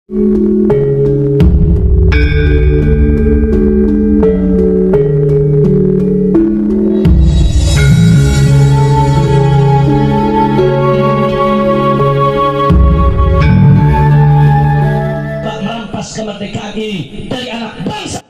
Merampas kemerdekaan ini dari anak bangsa,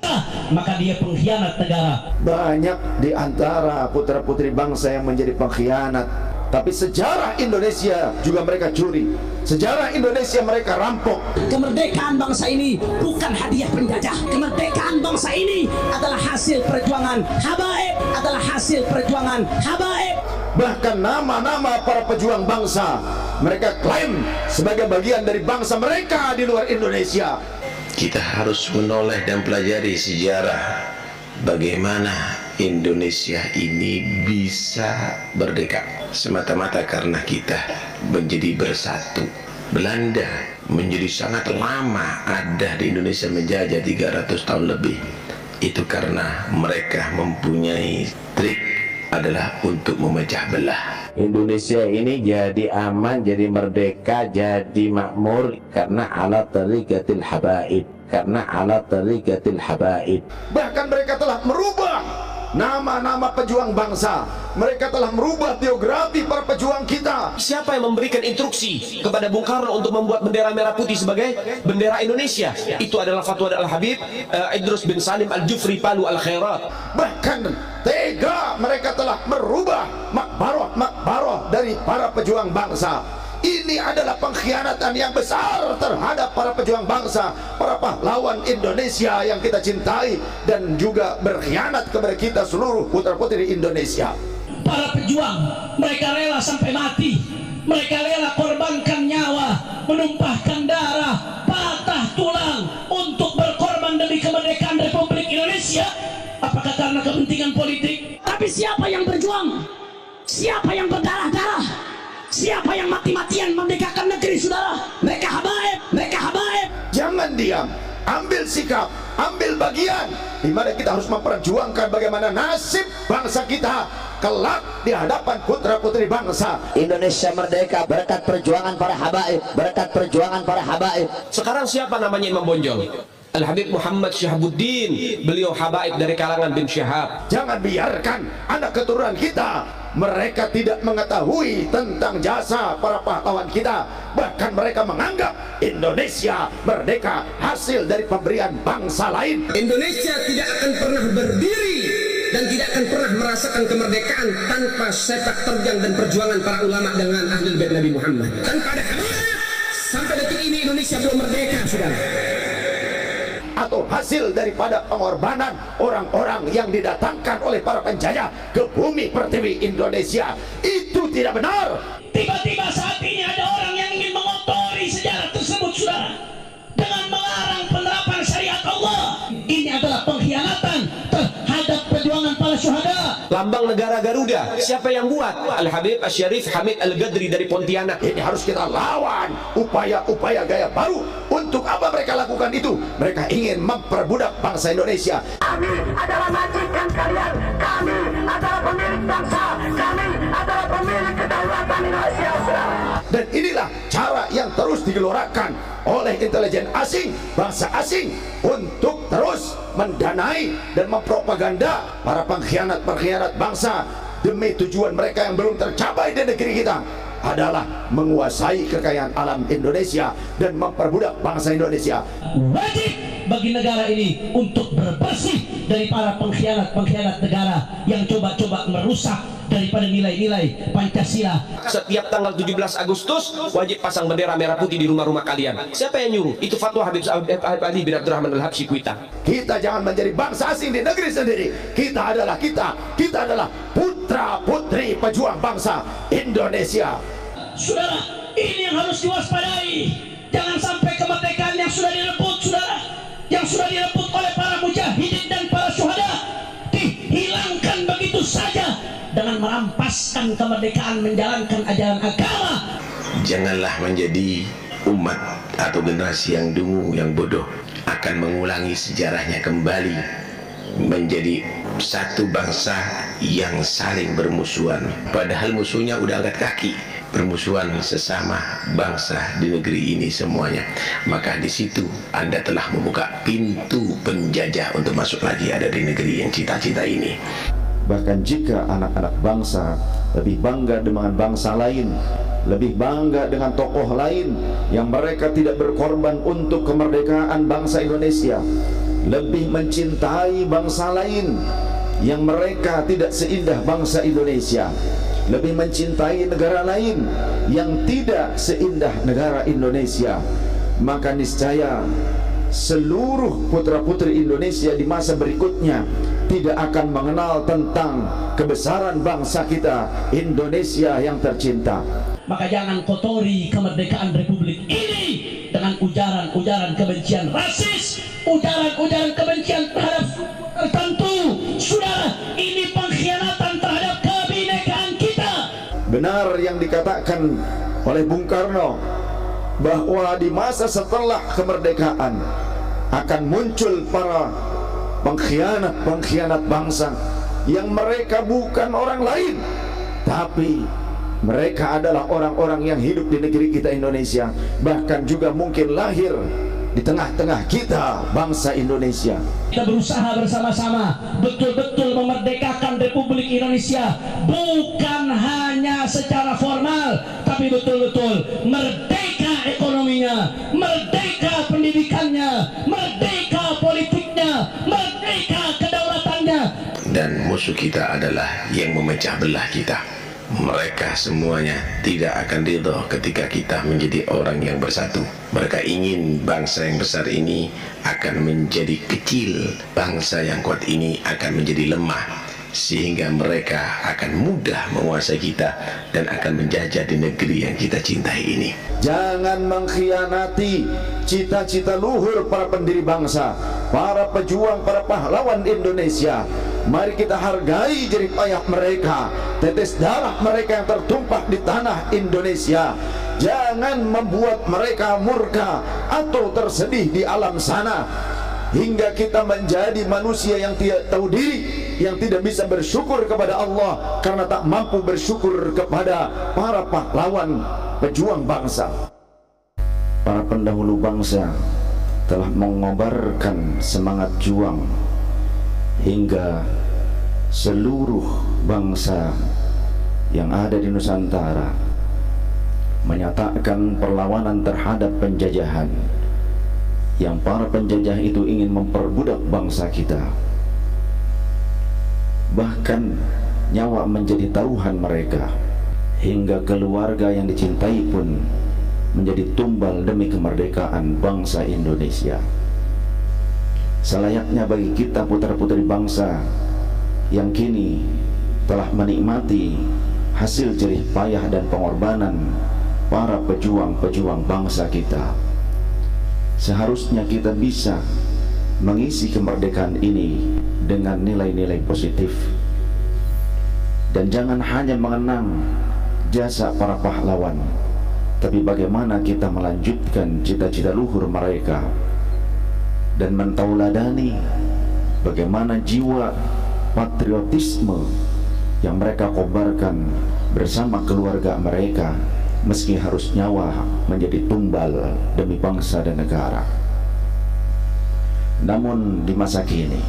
maka dia pengkhianat negara. Banyak di antara putra-putri bangsa yang menjadi pengkhianat, tapi sejarah Indonesia juga mereka curi. Sejarah Indonesia mereka rampok. Kemerdekaan bangsa ini bukan hadiah penjajah. Kemerdekaan bangsa ini adalah hasil perjuangan habaib, adalah hasil perjuangan habaib. Bahkan nama-nama para pejuang bangsa mereka klaim sebagai bagian dari bangsa mereka di luar Indonesia. Kita harus menoleh dan pelajari sejarah bagaimana Indonesia ini bisa merdeka semata-mata karena kita menjadi bersatu. Belanda menjadi sangat lama ada di Indonesia, menjajah 300 tahun lebih. Itu karena mereka mempunyai trik adalah untuk memecah belah. Indonesia ini jadi aman, jadi merdeka, jadi makmur karena ala tariqatil habaib, karena ala tariqatil habaib. Bahkan mereka telah merubah nama-nama pejuang bangsa. Mereka telah merubah biografi para pejuang kita. Siapa yang memberikan instruksi kepada Bung Karno untuk membuat bendera merah putih sebagai bendera Indonesia? Itu adalah fatwa Al-Habib Idrus bin Salim Al-Jufri Palu Al-Khairat. Bahkan tega mereka telah merubah makbaroh dari para pejuang bangsa. Ini adalah pengkhianatan yang besar terhadap para pejuang bangsa, para pahlawan Indonesia yang kita cintai, dan juga berkhianat kepada kita seluruh putra-putri Indonesia. Para pejuang, mereka rela sampai mati, mereka rela korbankan nyawa, menumpahkan darah, patah tulang untuk berkorban demi kemerdekaan Republik Indonesia. Apakah karena kepentingan politik? Tapi siapa yang berjuang? Siapa yang berdarah-darah? Siapa yang mati-matian merdekakan negeri, saudara? Mereka habaib, mereka habaib. Jangan diam, ambil sikap, ambil bagian, di mana kita harus memperjuangkan bagaimana nasib bangsa kita kelak di hadapan putra-putri bangsa. Indonesia merdeka berkat perjuangan para habaib, berkat perjuangan para habaib. Sekarang siapa namanya Imam Bonjol? Al-Habib Muhammad Syahabuddin, beliau habaib dari kalangan bin Syahab. Jangan biarkan anak keturunan kita mereka tidak mengetahui tentang jasa para pahlawan kita. Bahkan mereka menganggap Indonesia merdeka hasil dari pemberian bangsa lain. Indonesia tidak akan pernah berdiri dan tidak akan pernah merasakan kemerdekaan tanpa sepak terjang dan perjuangan para ulama dengan ahlul bait Nabi Muhammad. Tanpa ada habaib, sampai detik ini Indonesia belum merdeka, saudara. Atau hasil daripada pengorbanan orang-orang yang didatangkan oleh para penjajah ke bumi pertiwi Indonesia. Itu tidak benar. Tiba-tiba saat ini ada orang yang ingin mengotori sejarah tersebut, saudara, dengan melarang penerapan syariat Allah. Ini adalah pengkhianatan terhadap perjuangan para syuhada. Lambang negara Garuda, siapa yang buat? Al-Habib Asy-Syarif Hamid Al-Gadri dari Pontianak. Ini harus kita lawan. Upaya-upaya gaya baru. Untuk apa mereka lakukan itu? Mereka ingin memperbudak bangsa Indonesia. Kami adalah majikan kalian. Kami adalah pemilik bangsa. Kami adalah pemilik kedaulatan Indonesia. Dan inilah cara yang terus digelorakan oleh intelijen asing, bangsa asing, untuk terus mendanai dan mempropaganda para pengkhianat-pengkhianat bangsa demi tujuan mereka yang belum tercapai di negeri kita, adalah menguasai kekayaan alam Indonesia dan memperbudak bangsa Indonesia. Wajib bagi negara ini untuk berbersih dari para pengkhianat-pengkhianat negara yang coba-coba merusak daripada nilai-nilai Pancasila. Setiap tanggal 17 Agustus wajib pasang bendera merah putih di rumah-rumah kalian. Siapa yang nyuruh? Itu fatwa Habib Ali bin Abdurrahman Al-Habsyi Kuita. Kita jangan menjadi bangsa asing di negeri sendiri. Kita adalah kita adalah putra-putri pejuang bangsa Indonesia. Saudara, ini yang harus diwaspadai. Jangan sampai kemerdekaan yang sudah direbut, saudara, yang sudah direbut oleh para mujahidin dan para syuhada, dihilangkan begitu saja dengan merampaskan kemerdekaan menjalankan ajaran agama. Janganlah menjadi umat atau generasi yang dungu, yang bodoh, akan mengulangi sejarahnya kembali menjadi satu bangsa yang saling bermusuhan, padahal musuhnya udah angkat kaki. permusuhan sesama bangsa di negeri ini semuanya, maka di situ Anda telah membuka pintu penjajah untuk masuk lagi ada di negeri yang cita-cita ini. Bahkan jika anak-anak bangsa lebih bangga dengan bangsa lain, lebih bangga dengan tokoh lain yang mereka tidak berkorban untuk kemerdekaan bangsa Indonesia, lebih mencintai bangsa lain yang mereka tidak seindah bangsa Indonesia, lebih mencintai negara lain yang tidak seindah negara Indonesia, maka niscaya seluruh putra-putri Indonesia di masa berikutnya tidak akan mengenal tentang kebesaran bangsa kita Indonesia yang tercinta. Maka jangan kotori kemerdekaan Republik ini dengan ujaran-ujaran kebencian rasis, ujaran-ujaran kebencian terhadap tertentu. Saudara, ini pengkhianatan terhadap kebinekaan kita. Benar yang dikatakan oleh Bung Karno bahwa di masa setelah kemerdekaan akan muncul para pengkhianat bangsa yang mereka bukan orang lain, tapi mereka adalah orang-orang yang hidup di negeri kita Indonesia, bahkan juga mungkin lahir di tengah-tengah kita bangsa Indonesia. Kita berusaha bersama-sama betul-betul memerdekakan Republik Indonesia, bukan hanya secara formal, tapi betul-betul merdeka ekonominya, merdeka pendidikannya, merdeka politiknya, merdeka kedaulatannya. Dan musuh kita adalah yang memecah belah kita. Mereka semuanya tidak akan ridho ketika kita menjadi orang yang bersatu. Mereka ingin bangsa yang besar ini akan menjadi kecil, bangsa yang kuat ini akan menjadi lemah, sehingga mereka akan mudah menguasai kita dan akan menjajah di negeri yang kita cintai ini. Jangan mengkhianati cita-cita luhur para pendiri bangsa, para pejuang, para pahlawan Indonesia. Mari kita hargai jerih payah mereka, tetes darah mereka yang tertumpah di tanah Indonesia. Jangan membuat mereka murka atau tersedih di alam sana, hingga kita menjadi manusia yang tidak tahu diri, yang tidak bisa bersyukur kepada Allah karena tak mampu bersyukur kepada para pahlawan pejuang bangsa. Para pendahulu bangsa telah mengobarkan semangat juang hingga seluruh bangsa yang ada di Nusantara menyatakan perlawanan terhadap penjajahan, yang para penjajah itu ingin memperbudak bangsa kita. Bahkan nyawa menjadi taruhan mereka, hingga keluarga yang dicintai pun menjadi tumbal demi kemerdekaan bangsa Indonesia. Selayaknya bagi kita putra-putri bangsa yang kini telah menikmati hasil jerih payah dan pengorbanan para pejuang-pejuang bangsa kita, seharusnya kita bisa mengisi kemerdekaan ini dengan nilai-nilai positif, dan jangan hanya mengenang jasa para pahlawan, tapi bagaimana kita melanjutkan cita-cita luhur mereka dan mentauladani bagaimana jiwa patriotisme yang mereka kobarkan bersama keluarga mereka, meski harus nyawa menjadi tumbal demi bangsa dan negara. Namun di masa kini,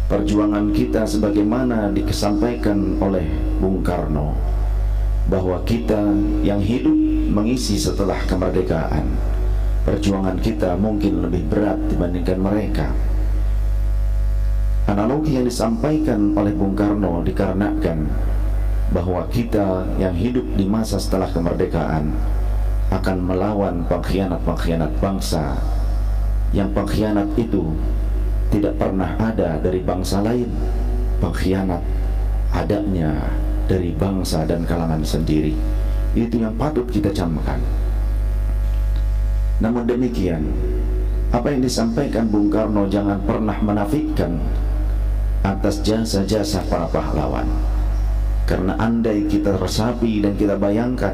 perjuangan kita sebagaimana disampaikan oleh Bung Karno, bahwa kita yang hidup mengisi setelah kemerdekaan, perjuangan kita mungkin lebih berat dibandingkan mereka. Analogi yang disampaikan oleh Bung Karno dikarenakan bahwa kita yang hidup di masa setelah kemerdekaan akan melawan pengkhianat-pengkhianat bangsa, yang pengkhianat itu tidak pernah ada dari bangsa lain. Pengkhianat adanya dari bangsa dan kalangan sendiri. Itu yang patut kita camkan. Namun demikian, apa yang disampaikan Bung Karno jangan pernah menafikan atas jasa-jasa para pahlawan. Karena andai kita resapi dan kita bayangkan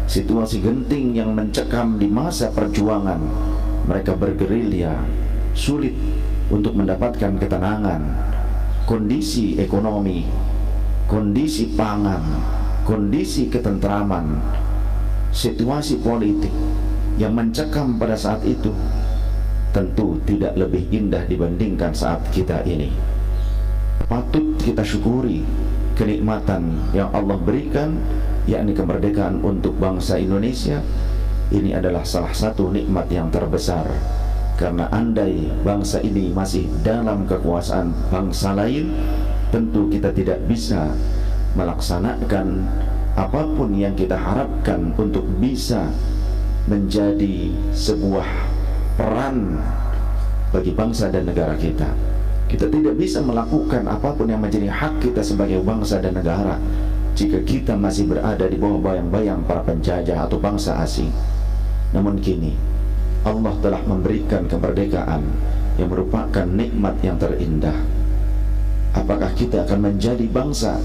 situasi genting yang mencekam di masa perjuangan, mereka bergerilya, sulit untuk mendapatkan ketenangan, kondisi ekonomi, kondisi pangan, kondisi ketentraman, situasi politik yang mencekam pada saat itu tentu tidak lebih indah dibandingkan saat kita ini. Patut kita syukuri kenikmatan yang Allah berikan, yakni kemerdekaan untuk bangsa Indonesia. Ini adalah salah satu nikmat yang terbesar, karena andai bangsa ini masih dalam kekuasaan bangsa lain, tentu kita tidak bisa melaksanakan apapun yang kita harapkan untuk bisa menjadi sebuah peran bagi bangsa dan negara kita. Kita tidak bisa melakukan apapun yang menjadi hak kita sebagai bangsa dan negara jika kita masih berada di bawah bayang-bayang para penjajah atau bangsa asing. Namun kini Allah telah memberikan kemerdekaan yang merupakan nikmat yang terindah. Apakah kita akan menjadi bangsa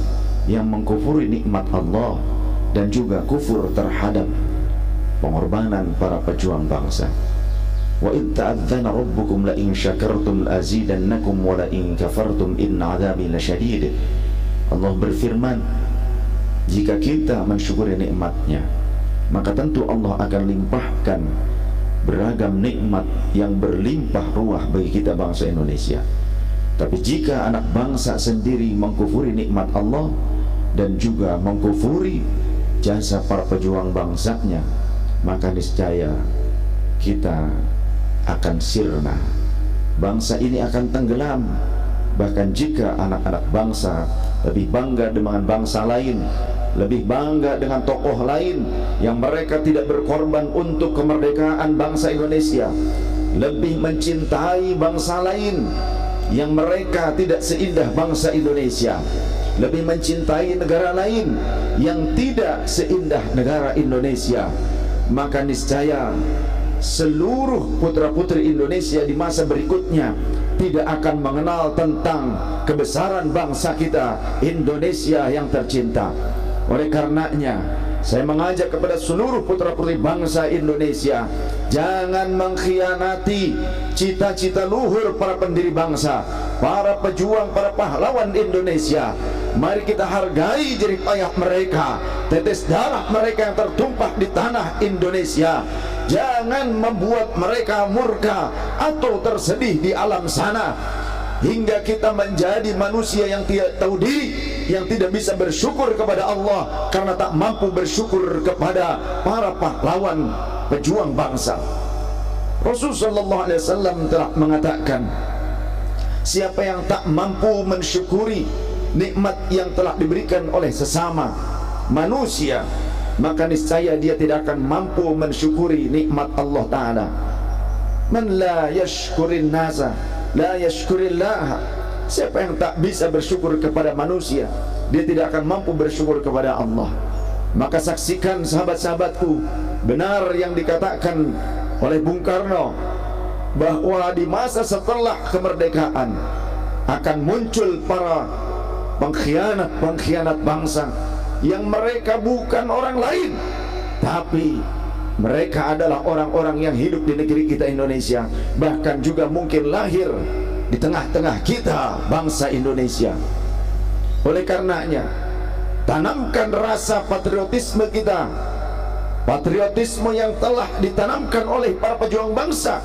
yang mengkufuri nikmat Allah dan juga kufur terhadap pengorbanan para pejuang bangsa? Wa idh ta'adzana rabbukum la in syakartum azidannakum wa la in kafartum inna 'adzabi lasyadid. Allah berfirman, jika kita mensyukuri nikmatnya, maka tentu Allah akan limpahkan beragam nikmat yang berlimpah ruah bagi kita bangsa Indonesia. Tapi jika anak bangsa sendiri mengkufuri nikmat Allah dan juga mengkufuri jasa para pejuang bangsanya, maka niscaya kita akan sirna, bangsa ini akan tenggelam. Bahkan jika anak-anak bangsa lebih bangga dengan bangsa lain, lebih bangga dengan tokoh lain yang mereka tidak berkorban untuk kemerdekaan bangsa Indonesia, lebih mencintai bangsa lain yang mereka tidak seindah bangsa Indonesia, lebih mencintai negara lain yang tidak seindah negara Indonesia, maka niscaya seluruh putra-putri Indonesia di masa berikutnya tidak akan mengenal tentang kebesaran bangsa kita Indonesia yang tercinta. Oleh karenanya, saya mengajak kepada seluruh putra-putri bangsa Indonesia, jangan mengkhianati cita-cita luhur para pendiri bangsa, para pejuang, para pahlawan Indonesia. Mari kita hargai jerih payah mereka, tetes darah mereka yang tertumpah di tanah Indonesia. Jangan membuat mereka murka atau tersedih di alam sana, hingga kita menjadi manusia yang tidak tahu diri, yang tidak bisa bersyukur kepada Allah karena tak mampu bersyukur kepada para pahlawan pejuang bangsa. Rasulullah SAW telah mengatakan, siapa yang tak mampu mensyukuri nikmat yang telah diberikan oleh sesama manusia, maka niscaya dia tidak akan mampu mensyukuri nikmat Allah Ta'ala. Man la yashkurin nasa la yashkurillah. Siapa yang tak bisa bersyukur kepada manusia, dia tidak akan mampu bersyukur kepada Allah. Maka saksikan sahabat-sahabatku, benar yang dikatakan oleh Bung Karno, bahwa di masa setelah kemerdekaan akan muncul para pengkhianat bangsa yang mereka bukan orang lain, tapi mereka adalah orang-orang yang hidup di negeri kita Indonesia, bahkan juga mungkin lahir di tengah-tengah kita bangsa Indonesia. Oleh karenanya, tanamkan rasa patriotisme kita, patriotisme yang telah ditanamkan oleh para pejuang bangsa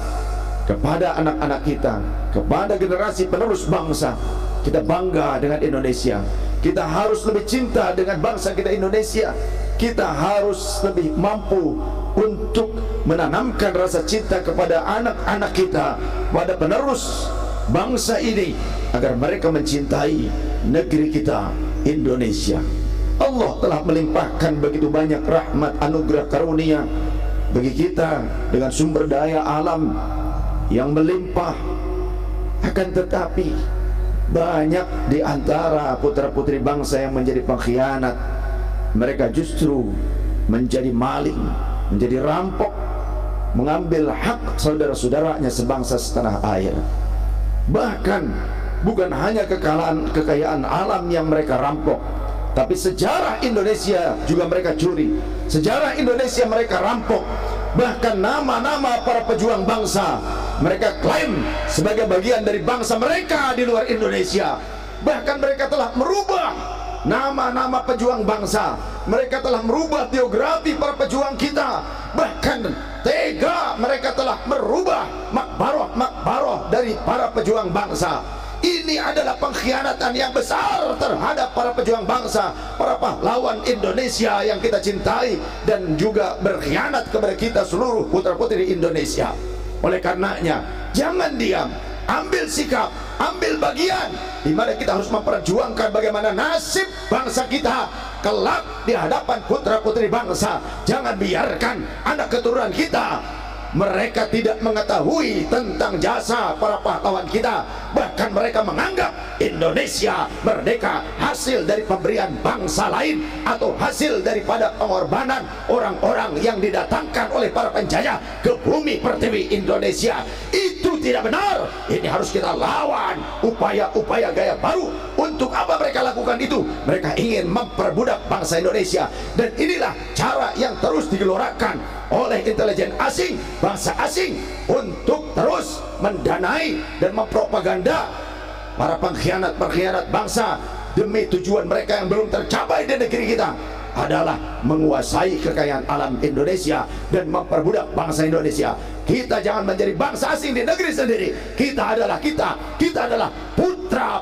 kepada anak-anak kita, kepada generasi penerus bangsa. Kita bangga dengan Indonesia, kita harus lebih cinta dengan bangsa kita Indonesia, kita harus lebih mampu untuk menanamkan rasa cinta kepada anak-anak kita, pada penerus bangsa ini, agar mereka mencintai negeri kita Indonesia. Allah telah melimpahkan begitu banyak rahmat, anugerah, karunia bagi kita dengan sumber daya alam yang melimpah. Akan tetapi banyak di antara putra-putri bangsa yang menjadi pengkhianat. Mereka justru menjadi maling, menjadi rampok, mengambil hak saudara-saudaranya sebangsa setanah air. Bahkan bukan hanya kekayaan alam yang mereka rampok, tapi sejarah Indonesia juga mereka curi. Sejarah Indonesia mereka rampok. Bahkan nama-nama para pejuang bangsa mereka klaim sebagai bagian dari bangsa mereka di luar Indonesia. Bahkan mereka telah merubah nama-nama pejuang bangsa. Mereka telah merubah biografi para pejuang kita. Bahkan tega mereka telah merubah makbaroh dari para pejuang bangsa. Ini adalah pengkhianatan yang besar terhadap para pejuang bangsa, para pahlawan Indonesia yang kita cintai, dan juga berkhianat kepada kita seluruh putra-putri Indonesia. Oleh karenanya, jangan diam, ambil sikap, ambil bagian, di mana kita harus memperjuangkan bagaimana nasib bangsa kita kelak di hadapan putra-putri bangsa. Jangan biarkan anak keturunan kita mereka tidak mengetahui tentang jasa para pahlawan kita. Bahkan mereka menganggap Indonesia merdeka hasil dari pemberian bangsa lain, atau hasil daripada pengorbanan orang-orang yang didatangkan oleh para penjajah ke bumi pertiwi Indonesia. Itu tidak benar. Ini harus kita lawan. Upaya-upaya gaya baru. Untuk apa mereka lakukan itu? Mereka ingin memperbudak bangsa Indonesia. Dan inilah cara yang terus digelorakan oleh intelijen asing, bangsa asing, untuk terus mendanai dan mempropaganda para pengkhianat bangsa demi tujuan mereka yang belum tercapai di negeri kita, adalah menguasai kekayaan alam Indonesia dan memperbudak bangsa Indonesia. Kita jangan menjadi bangsa asing di negeri sendiri. Kita adalah putra